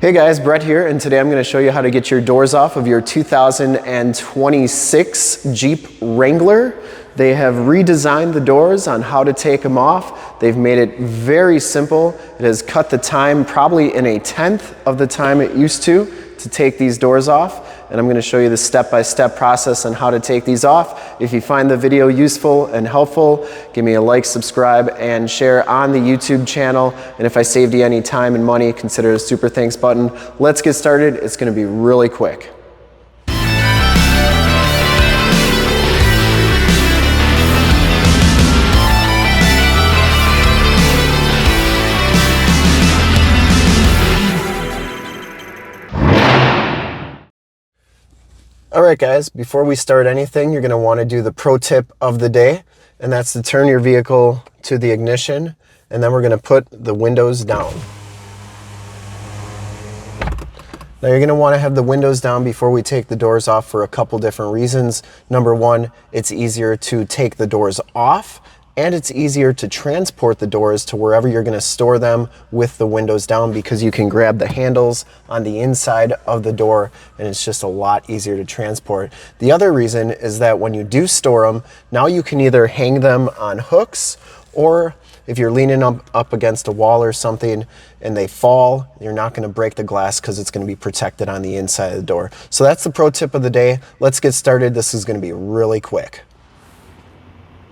Hey guys, Brett here, and today I'm going to show you how to get your doors off of your 2026 Jeep Wrangler. They have redesigned the doors on how to take them off. They've made it very simple. It has cut the time probably in 1/10 of the time it used to take these doors off. And I'm going to show you the step-by-step process on how to take these off. If you find the video useful and helpful, give me a like, subscribe, and share on the YouTube channel. And if I saved you any time and money, consider a super thanks button. Let's get started. It's going to be really quick. All right guys, before we start anything, you're gonna wanna do the pro tip of the day, and that's to turn your vehicle to the ignition, and then we're gonna put the windows down. Now you're gonna wanna have the windows down before we take the doors off for a couple different reasons. Number one, it's easier to take the doors off, and it's easier to transport the doors to wherever you're gonna store them with the windows down, because you can grab the handles on the inside of the door and it's just a lot easier to transport. The other reason is that when you do store them, now you can either hang them on hooks, or if you're leaning up against a wall or something and they fall, you're not gonna break the glass because it's gonna be protected on the inside of the door. So that's the pro tip of the day. Let's get started. This is gonna be really quick.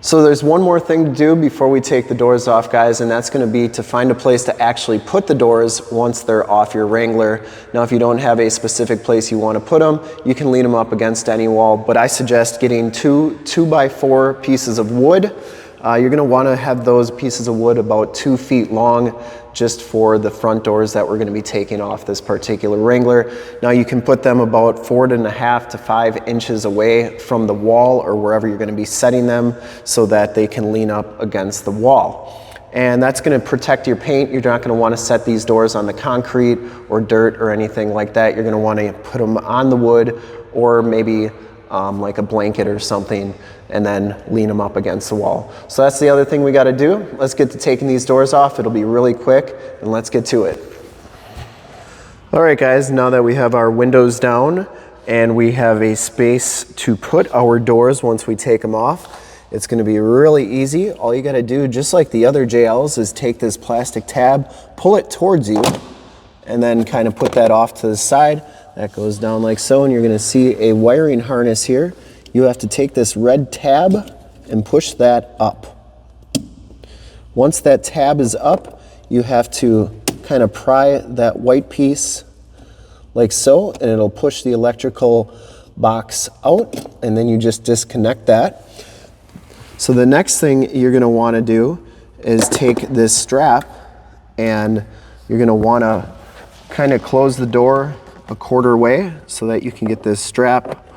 So there's one more thing to do before we take the doors off, guys, and that's going to be to find a place to actually put the doors once they're off your Wrangler. Now, if you don't have a specific place you want to put them, you can lean them up against any wall, but I suggest getting two 2x4 pieces of wood. You're going to want to have those pieces of wood about 2 feet long, just for the front doors that we're going to be taking off this particular Wrangler. Now you can put them about 4.5 to 5 inches away from the wall or wherever you're going to be setting them, so that they can lean up against the wall. And that's going to protect your paint. You're not going to want to set these doors on the concrete or dirt or anything like that. You're going to want to put them on the wood, or maybe like a blanket or something, and then lean them up against the wall. So that's the other thing we got to do. Let's get to taking these doors off. It'll be really quick, and let's get to it. All right guys, now that we have our windows down and we have a space to put our doors once we take them off, it's going to be really easy. All you got to do, just like the other JLs, is take this plastic tab, pull it towards you, and then kind of put that off to the side. That goes down like so, and you're going to see a wiring harness here. You have to take this red tab and push that up. Once that tab is up, you have to kind of pry that white piece like so, and it'll push the electrical box out, and then you just disconnect that. So the next thing you're going to want to do is take this strap, and you're going to want to kind of close the door a quarter way so that you can get this strap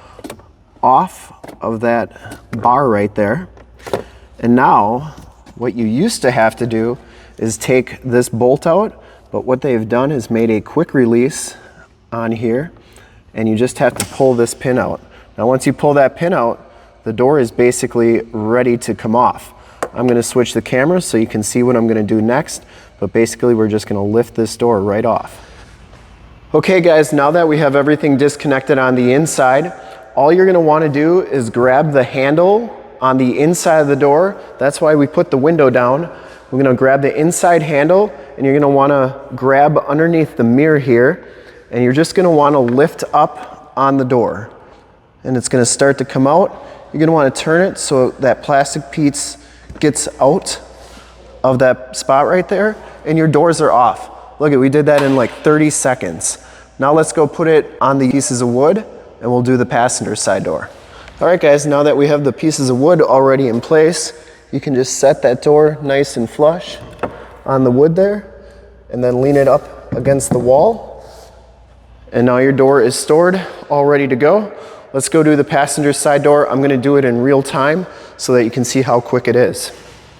off of that bar right there. And now what you used to have to do is take this bolt out, but what they've done is made a quick release on here, and you just have to pull this pin out. Now once you pull that pin out, the door is basically ready to come off. I'm going to switch the camera so you can see what I'm going to do next, but basically we're just going to lift this door right off. Okay guys, now that we have everything disconnected on the inside, all you're going to want to do is grab the handle on the inside of the door. That's why we put the window down. We're going to grab the inside handle, and you're going to want to grab underneath the mirror here, and you're just going to want to lift up on the door, and it's going to start to come out. You're going to want to turn it so that plastic piece gets out of that spot right there, and your doors are off. Look, we did that in like 30 seconds. Now let's go put it on the pieces of wood, and we'll do the passenger side door. All right guys, now that we have the pieces of wood already in place, you can just set that door nice and flush on the wood there, and then lean it up against the wall. And now your door is stored, all ready to go. Let's go do the passenger side door. I'm gonna do it in real time so that you can see how quick it is.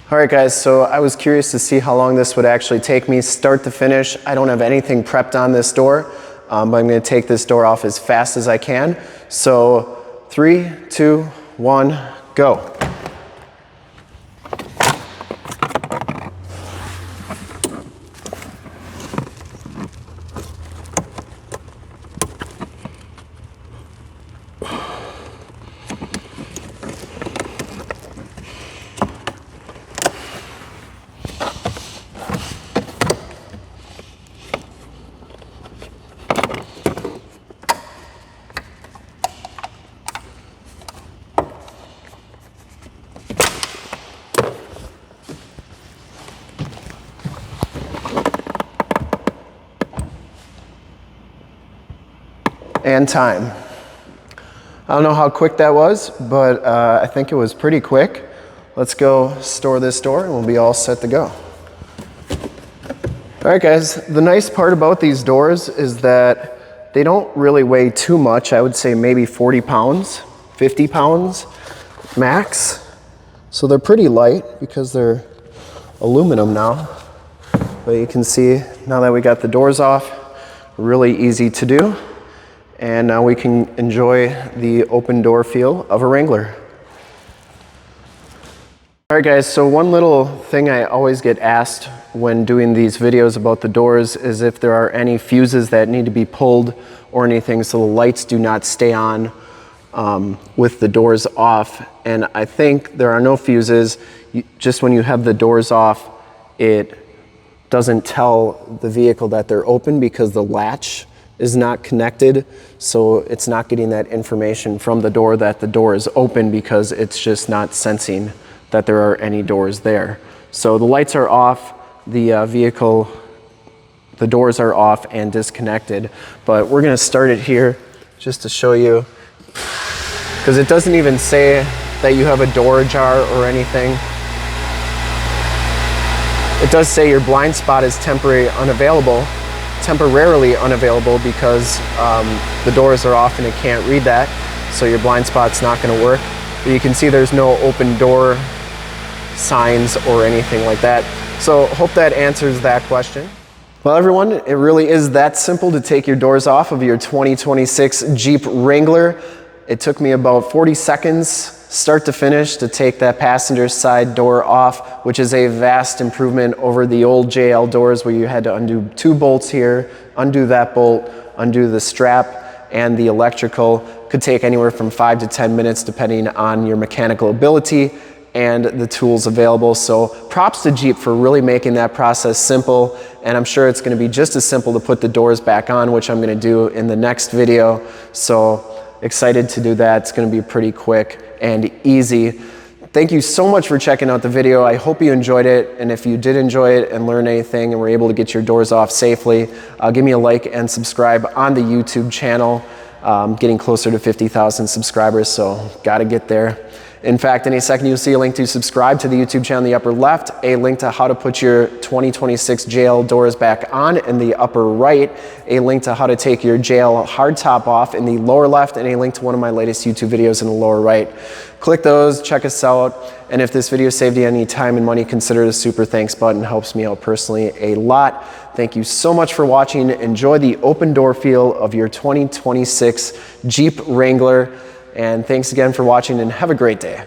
All right guys, so I was curious to see how long this would actually take me start to finish. I don't have anything prepped on this door, but I'm going to take this door off as fast as I can. So 3, 2, 1, go. and time. I don't know how quick that was, but I think it was pretty quick. Let's go store this door and we'll be all set to go. All right, guys, the nice part about these doors is that they don't really weigh too much. I would say maybe 40 pounds, 50 pounds max. So they're pretty light because they're aluminum now. But you can see now that we got the doors off, really easy to do. And now we can enjoy the open door feel of a Wrangler. All right, guys, so one little thing I always get asked when doing these videos about the doors is if there are any fuses that need to be pulled or anything so the lights do not stay on with the doors off. And I think there are no fuses. Just when you have the doors off, it doesn't tell the vehicle that they're open because the latch is not connected, so it's not getting that information from the door that the door is open because it's just not sensing that there are any doors there. So the lights are off, the doors are off and disconnected, but we're gonna start it here just to show you, because it doesn't even say that you have a door ajar or anything. It does say your blind spot is temporarily unavailable because the doors are off and it can't read that, so your blind spot's not going to work. But you can see there's no open door signs or anything like that. So hope that answers that question. Well, everyone, it really is that simple to take your doors off of your 2026 Jeep Wrangler. It took me about 40 seconds start to finish to take that passenger side door off, which is a vast improvement over the old JL doors where you had to undo 2 bolts here, undo that bolt, undo the strap, and the electrical. Could take anywhere from 5 to 10 minutes depending on your mechanical ability and the tools available. So props to Jeep for really making that process simple, and I'm sure it's gonna be just as simple to put the doors back on, which I'm gonna do in the next video. So excited to do that. It's gonna be pretty quick and easy. Thank you so much for checking out the video. I hope you enjoyed it, and if you did enjoy it and learn anything and were able to get your doors off safely, give me a like and subscribe on the YouTube channel. Getting closer to 50,000 subscribers, so gotta get there. In fact, any second you'll see a link to subscribe to the YouTube channel in the upper left, a link to how to put your 2026 JL doors back on in the upper right, a link to how to take your JL hardtop off in the lower left, and a link to one of my latest YouTube videos in the lower right. Click those, check us out, and if this video saved you any time and money, consider the super thanks button. It helps me out personally a lot. Thank you so much for watching. Enjoy the open door feel of your 2026 Jeep Wrangler. And thanks again for watching, and have a great day.